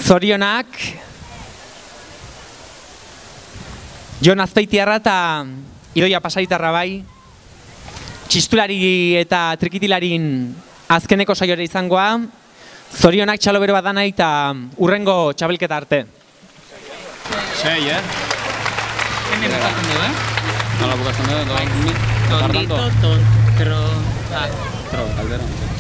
Zorionak Jon Azpeitiarra eta Idoia Pasaitarra bai, txistulari eta trikitilarin azkeneko saiora izangoa, zorionak txalo bero bat dana eta urrengo txabelketa arte. Sei, Hemen bukatzen du, Nola bukatzen du, Tondito, pero... Caldera.